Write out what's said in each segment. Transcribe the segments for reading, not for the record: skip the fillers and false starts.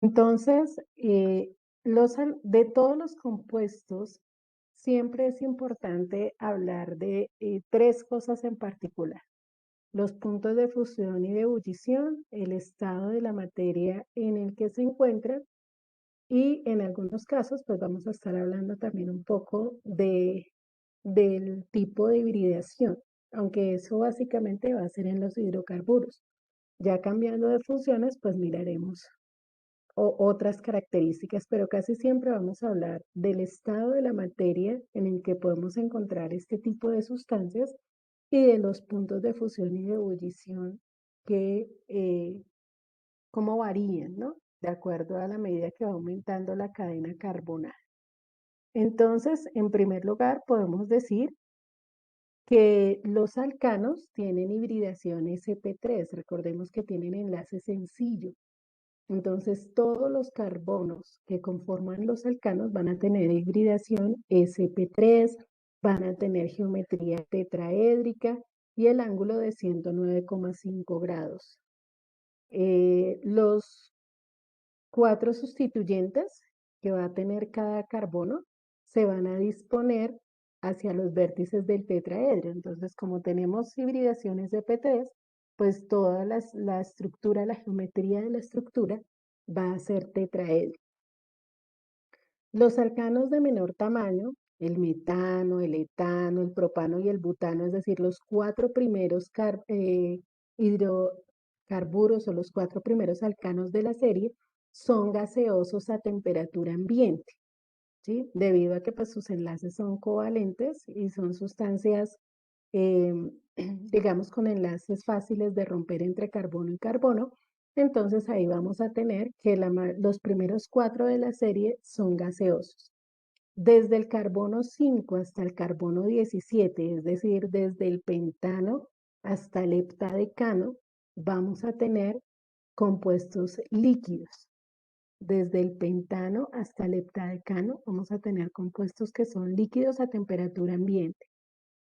Entonces, de todos los compuestos, siempre es importante hablar de tres cosas en particular: los puntos de fusión y de ebullición, el estado de la materia en el que se encuentran, y en algunos casos, pues vamos a estar hablando también un poco del tipo de hibridación, aunque eso básicamente va a ser en los hidrocarburos. Ya cambiando de funciones, pues miraremos otras características, pero casi siempre vamos a hablar del estado de la materia en el que podemos encontrar este tipo de sustancias y de los puntos de fusión y de ebullición que cómo varían, ¿no? De acuerdo a la medida que va aumentando la cadena carbonal. Entonces, en primer lugar, podemos decir que los alcanos tienen hibridación sp3. Recordemos que tienen enlace sencillo. Entonces, todos los carbonos que conforman los alcanos van a tener hibridación sp3, van a tener geometría tetraédrica y el ángulo de 109,5 grados. Los cuatro sustituyentes que va a tener cada carbono se van a disponer hacia los vértices del tetraedro. Entonces, como tenemos hibridaciones de P3, pues toda la estructura, la geometría de la estructura va a ser tetraedro. Los alcanos de menor tamaño, el metano, el etano, el propano y el butano, es decir, los cuatro primeros hidrocarburos o los cuatro primeros alcanos de la serie, son gaseosos a temperatura ambiente, ¿sí? Debido a que pues, sus enlaces son covalentes y son sustancias, digamos, con enlaces fáciles de romper entre carbono y carbono. Entonces ahí vamos a tener que los primeros cuatro de la serie son gaseosos. Desde el carbono 5 hasta el carbono 17, es decir, desde el pentano hasta el heptadecano, vamos a tener compuestos líquidos. Desde el pentano hasta el heptadecano vamos a tener compuestos que son líquidos a temperatura ambiente.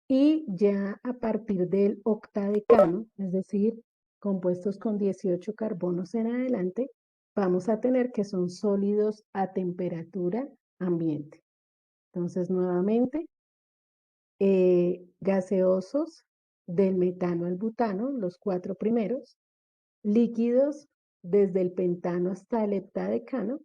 Y ya a partir del octadecano, es decir, compuestos con 18 carbonos en adelante, vamos a tener que son sólidos a temperatura ambiente. Entonces, nuevamente, gaseosos del metano al butano, los cuatro primeros, líquidos desde el pentano hasta el heptadecano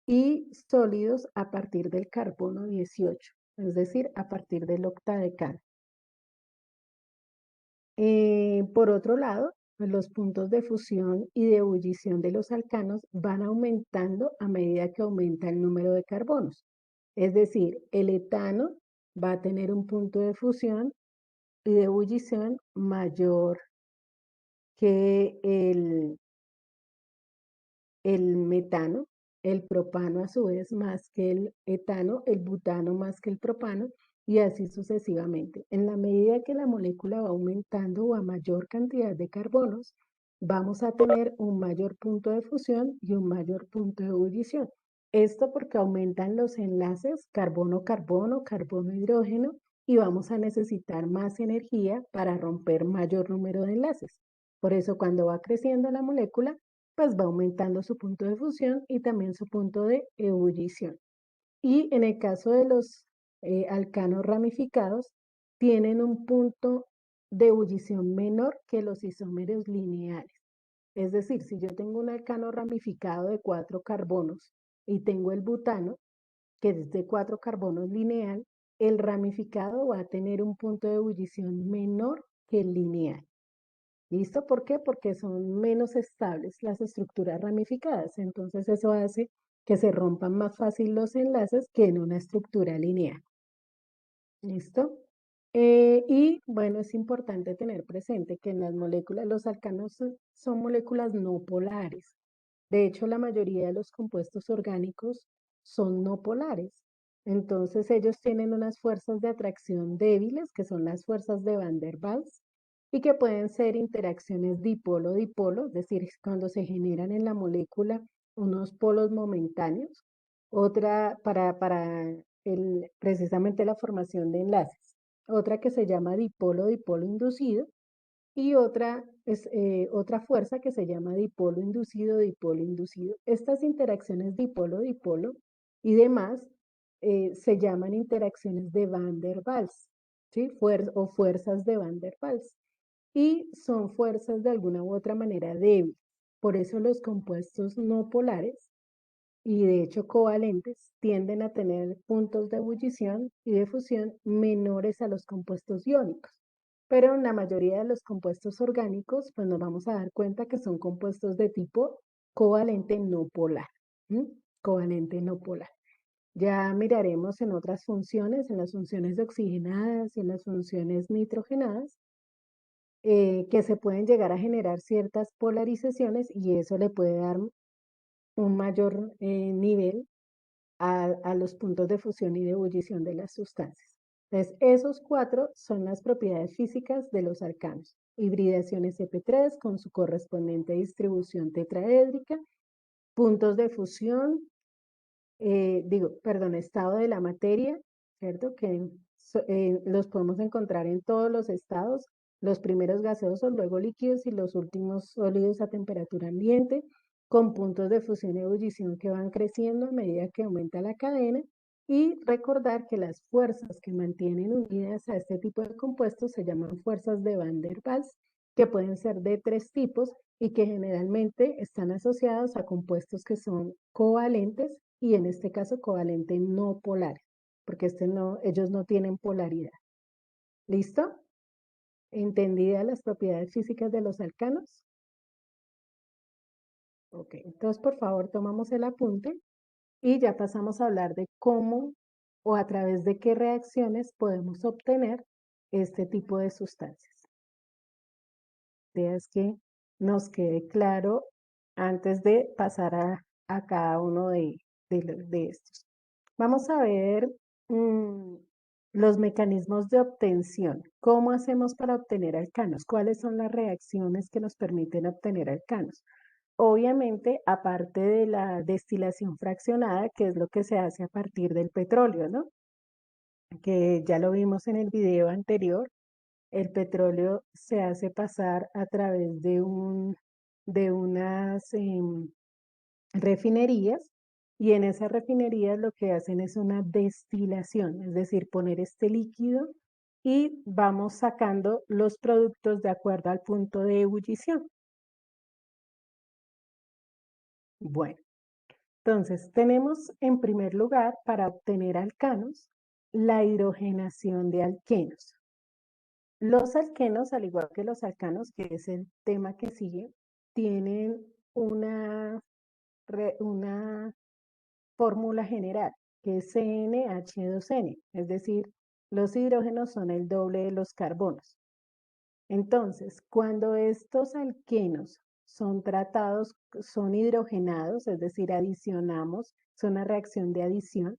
y sólidos a partir del carbono 18, es decir, a partir del octadecano. Por otro lado, pues, los puntos de fusión y de ebullición de los alcanos van aumentando a medida que aumenta el número de carbonos. Es decir, el etano va a tener un punto de fusión y de ebullición mayor que el metano, el propano a su vez más que el etano, el butano más que el propano, y así sucesivamente. En la medida que la molécula va aumentando o a mayor cantidad de carbonos, vamos a tener un mayor punto de fusión y un mayor punto de ebullición. Esto porque aumentan los enlaces carbono-carbono, carbono-hidrógeno, y vamos a necesitar más energía para romper mayor número de enlaces. Por eso cuando va creciendo la molécula, pues va aumentando su punto de fusión y también su punto de ebullición. Y en el caso de los alcanos ramificados, tienen un punto de ebullición menor que los isómeros lineales. Es decir, si yo tengo un alcano ramificado de 4 carbonos y tengo el butano, que es de 4 carbonos lineal, el ramificado va a tener un punto de ebullición menor que el lineal. ¿Listo? ¿Por qué? Porque son menos estables las estructuras ramificadas. Entonces eso hace que se rompan más fácil los enlaces que en una estructura lineal. ¿Listo? Y bueno, es importante tener presente que en las moléculas, los alcanos son moléculas no polares. De hecho, la mayoría de los compuestos orgánicos son no polares. Entonces, ellos tienen unas fuerzas de atracción débiles, que son las fuerzas de Van der Waals, y que pueden ser interacciones dipolo-dipolo, es decir, cuando se generan en la molécula unos polos momentáneos. Otra para precisamente la formación de enlaces. Otra que se llama dipolo-dipolo inducido y otra es otra fuerza que se llama dipolo inducido, dipolo inducido. Estas interacciones dipolo-dipolo y demás se llaman interacciones de Van der Waals, ¿sí? O fuerzas de Van der Waals. Y son fuerzas de alguna u otra manera débiles. Por eso los compuestos no polares y de hecho covalentes tienden a tener puntos de ebullición y de fusión menores a los compuestos iónicos. Pero en la mayoría de los compuestos orgánicos, pues nos vamos a dar cuenta que son compuestos de tipo covalente no polar. ¿M? Covalente no polar. Ya miraremos en otras funciones, en las funciones oxigenadas y en las funciones nitrogenadas, que se pueden llegar a generar ciertas polarizaciones y eso le puede dar un mayor nivel a los puntos de fusión y de ebullición de las sustancias. Entonces, esos cuatro son las propiedades físicas de los alcanos. Hibridación sp3 con su correspondiente distribución tetraédrica, puntos de fusión, estado de la materia, ¿cierto? Que los podemos encontrar en todos los estados, los primeros gaseosos, luego líquidos y los últimos sólidos a temperatura ambiente, con puntos de fusión y ebullición que van creciendo a medida que aumenta la cadena. Y recordar que las fuerzas que mantienen unidas a este tipo de compuestos se llaman fuerzas de Van der Waals, que pueden ser de tres tipos y que generalmente están asociados a compuestos que son covalentes y en este caso covalente no polar, porque ellos no tienen polaridad. ¿Listo? ¿Entendidas las propiedades físicas de los alcanos? Ok, entonces por favor tomamos el apunte y ya pasamos a hablar de cómo o a través de qué reacciones podemos obtener este tipo de sustancias. La idea es que nos quede claro antes de pasar a cada uno de estos. Vamos a ver los mecanismos de obtención. ¿Cómo hacemos para obtener alcanos? ¿Cuáles son las reacciones que nos permiten obtener alcanos? Obviamente, aparte de la destilación fraccionada, que es lo que se hace a partir del petróleo, ¿no? Que ya lo vimos en el video anterior, el petróleo se hace pasar a través de unas refinerías y en esas refinerías lo que hacen es una destilación, es decir, poner este líquido y vamos sacando los productos de acuerdo al punto de ebullición. Bueno, entonces tenemos en primer lugar para obtener alcanos la hidrogenación de alquenos. Los alquenos, al igual que los alcanos, que es el tema que sigue, tienen una fórmula general, que es CnH2n, es decir, los hidrógenos son el doble de los carbonos. Entonces, cuando estos alquenos son tratados, son hidrogenados, es decir, adicionamos, es una reacción de adición,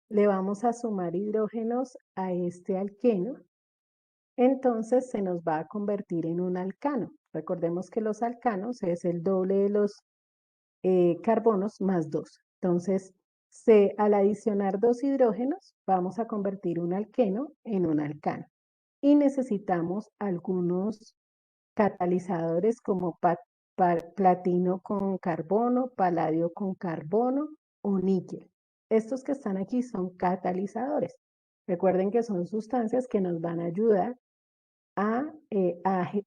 le vamos a sumar hidrógenos a este alqueno, entonces se nos va a convertir en un alcano. Recordemos que los alcanos es el doble de los carbonos más 2. Entonces, al adicionar dos hidrógenos, vamos a convertir un alqueno en un alcano. Y necesitamos algunos catalizadores como platino con carbono, paladio con carbono o níquel. Estos que están aquí son catalizadores. Recuerden que son sustancias que nos van a ayudar a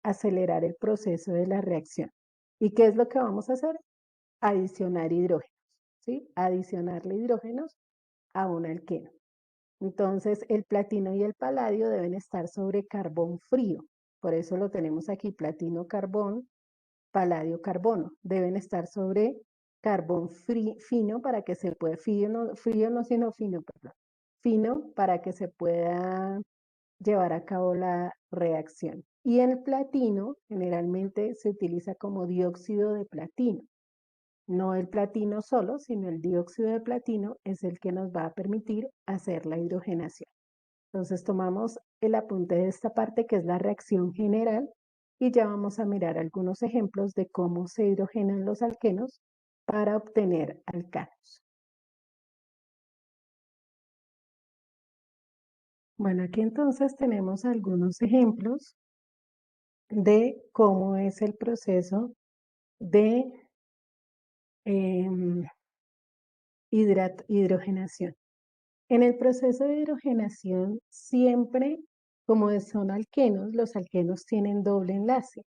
acelerar el proceso de la reacción. ¿Y qué es lo que vamos a hacer? Adicionar hidrógenos, ¿sí? Adicionarle hidrógenos a un alqueno. Entonces, el platino y el paladio deben estar sobre carbón frío. Por eso lo tenemos aquí, platino, carbón, paladio, carbono. Deben estar sobre carbón fino para que se pueda, frío no sino fino, perdón. Fino para que se pueda llevar a cabo la reacción. Y el platino generalmente se utiliza como dióxido de platino. No el platino solo, sino el dióxido de platino es el que nos va a permitir hacer la hidrogenación. Entonces tomamos el apunte de esta parte que es la reacción general y ya vamos a mirar algunos ejemplos de cómo se hidrogenan los alquenos para obtener alcanos. Bueno, aquí entonces tenemos algunos ejemplos de cómo es el proceso de em, hidrogenación. En el proceso de hidrogenación, siempre, como son alquenos, los alquenos tienen doble enlace.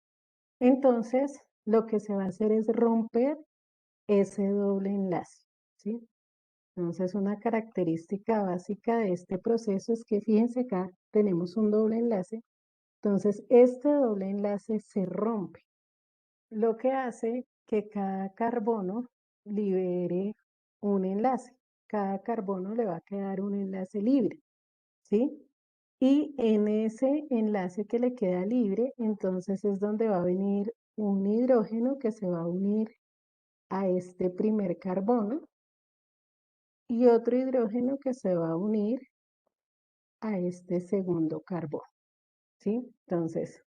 Entonces, lo que se va a hacer es romper ese doble enlace, ¿sí? Entonces, una característica básica de este proceso es que, fíjense acá, tenemos un doble enlace. Entonces, este doble enlace se rompe, lo que hace que cada carbono libere un enlace. Cada carbono le va a quedar un enlace libre, ¿sí? Y en ese enlace que le queda libre, entonces es donde va a venir un hidrógeno que se va a unir a este primer carbono y otro hidrógeno que se va a unir a este segundo carbono, ¿sí? Entonces,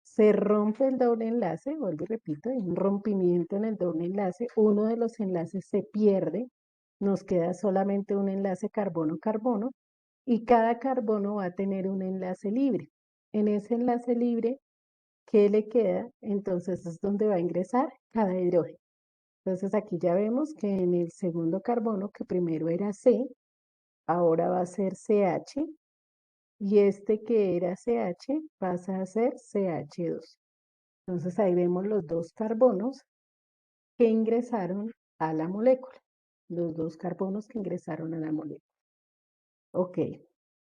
se rompe el doble enlace, vuelvo y repito, hay un rompimiento en el doble enlace, uno de los enlaces se pierde, nos queda solamente un enlace carbono-carbono y cada carbono va a tener un enlace libre. En ese enlace libre, ¿qué le queda? Entonces es donde va a ingresar cada hidrógeno. Entonces aquí ya vemos que en el segundo carbono, que primero era C, ahora va a ser CH, y este que era CH pasa a ser CH2. Entonces ahí vemos los dos carbonos que ingresaron a la molécula. Los dos carbonos que ingresaron a la molécula. Ok,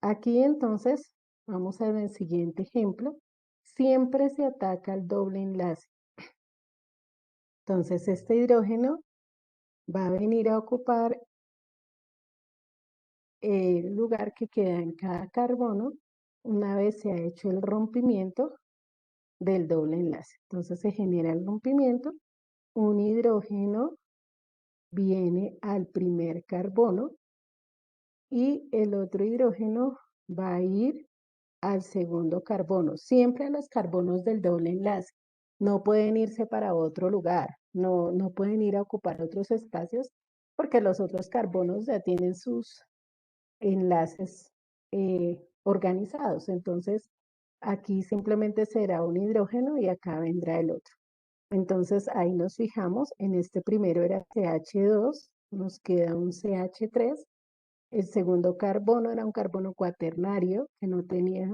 aquí entonces vamos a ver el siguiente ejemplo. Siempre se ataca el doble enlace. Entonces este hidrógeno va a venir a ocupar el lugar que queda en cada carbono una vez se ha hecho el rompimiento del doble enlace. Entonces se genera el rompimiento, un hidrógeno viene al primer carbono y el otro hidrógeno va a ir al segundo carbono, siempre a los carbonos del doble enlace. No pueden irse para otro lugar, no pueden ir a ocupar otros espacios porque los otros carbonos ya tienen sus enlaces organizados. Entonces, aquí simplemente será un hidrógeno y acá vendrá el otro. Entonces, ahí nos fijamos, en este primero era CH2, nos queda un CH3, el segundo carbono era un carbono cuaternario que no tenía,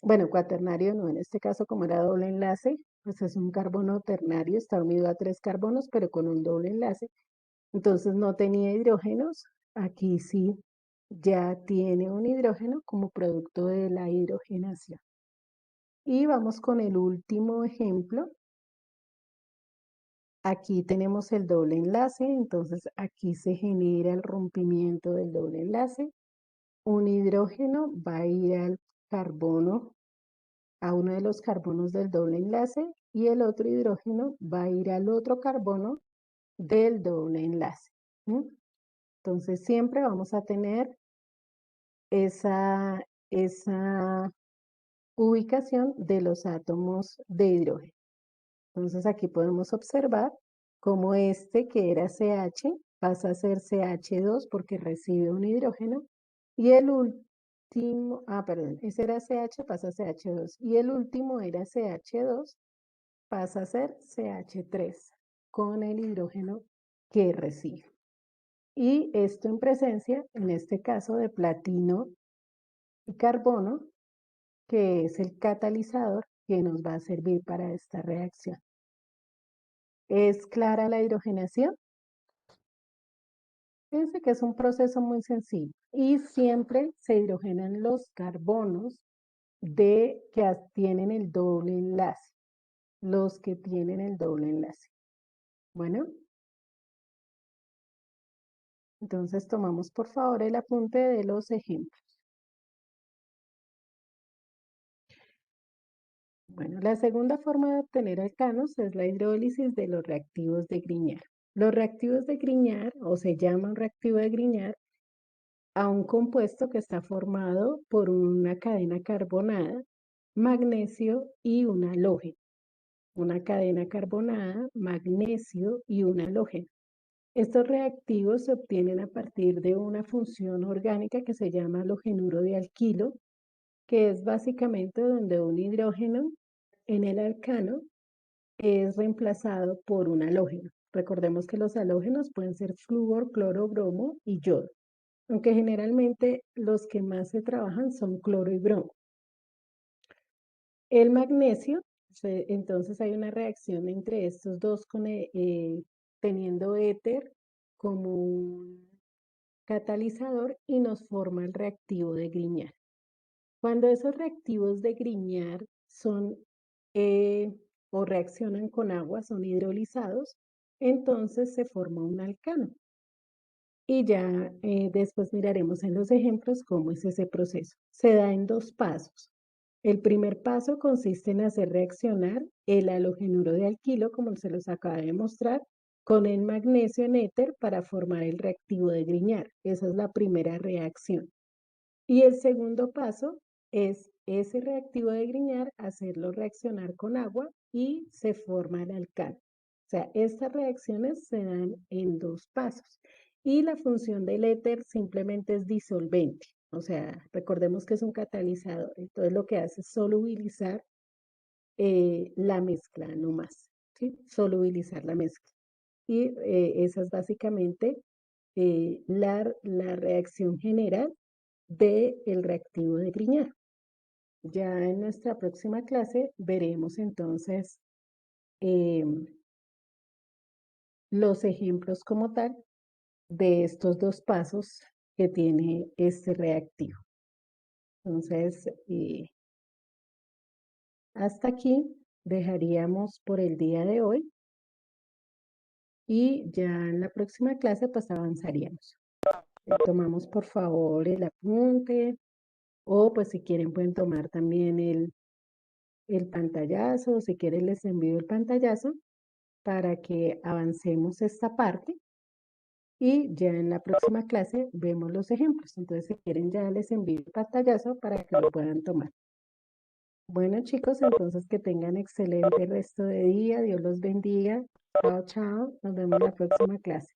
bueno, cuaternario no, en este caso como era doble enlace, pues es un carbono ternario, está unido a tres carbonos, pero con un doble enlace. Entonces no tenía hidrógenos, aquí sí ya tiene un hidrógeno como producto de la hidrogenación. Y vamos con el último ejemplo. Aquí tenemos el doble enlace, entonces aquí se genera el rompimiento del doble enlace. Un hidrógeno va a ir al carbono, a uno de los carbonos del doble enlace, y el otro hidrógeno va a ir al otro carbono del doble enlace. Entonces siempre vamos a tener esa ubicación de los átomos de hidrógeno. Entonces aquí podemos observar cómo este que era CH pasa a ser CH2 porque recibe un hidrógeno y el último, perdón, ese era CH, pasa a CH2 y el último era CH2, pasa a ser CH3 con el hidrógeno que recibe. Y esto en presencia, en este caso, de platino y carbono, que es el catalizador que nos va a servir para esta reacción. ¿Es clara la hidrogenación? Fíjense que es un proceso muy sencillo y siempre se hidrogenan los carbonos que tienen el doble enlace, los que tienen el doble enlace. Bueno, entonces tomamos por favor el apunte de los ejemplos. Bueno, la segunda forma de obtener alcanos es la hidrólisis de los reactivos de Grignard. Los reactivos de Grignard, o se llaman reactivo de Grignard, a un compuesto que está formado por una cadena carbonada, magnesio y un halógeno. Una cadena carbonada, magnesio y un halógeno. Estos reactivos se obtienen a partir de una función orgánica que se llama halogenuro de alquilo, que es básicamente donde un hidrógeno en el alcano es reemplazado por un halógeno. Recordemos que los halógenos pueden ser flúor, cloro, bromo y yodo, aunque generalmente los que más se trabajan son cloro y bromo. El magnesio, entonces hay una reacción entre estos dos teniendo éter como un catalizador y nos forma el reactivo de Grignard. Cuando esos reactivos de Grignard son o reaccionan con agua, son hidrolizados, entonces se forma un alcano. Y ya después miraremos en los ejemplos cómo es ese proceso. Se da en dos pasos. El primer paso consiste en hacer reaccionar el halogenuro de alquilo, como se los acaba de mostrar, con el magnesio en éter para formar el reactivo de Grignard. Esa es la primera reacción. Y el segundo paso es ese reactivo de Grignard, hacerlo reaccionar con agua y se forma el alcano. O sea, estas reacciones se dan en dos pasos. Y la función del éter simplemente es disolvente. O sea, recordemos que es un catalizador. Entonces lo que hace es solubilizar la mezcla, no más. ¿Sí? Solubilizar la mezcla. Y esa es básicamente la reacción general del reactivo de Grignard. Ya en nuestra próxima clase veremos entonces los ejemplos como tal de estos dos pasos que tiene este reactivo. Entonces, hasta aquí dejaríamos por el día de hoy y ya en la próxima clase pues avanzaríamos. Tomamos por favor el apunte o pues si quieren pueden tomar también el pantallazo, o si quieren les envío el pantallazo para que avancemos esta parte y ya en la próxima clase vemos los ejemplos. Entonces, si quieren, ya les envío el pantallazo para que lo puedan tomar. Bueno, chicos, entonces que tengan excelente resto de día. Dios los bendiga. Chao, chao. Nos vemos en la próxima clase.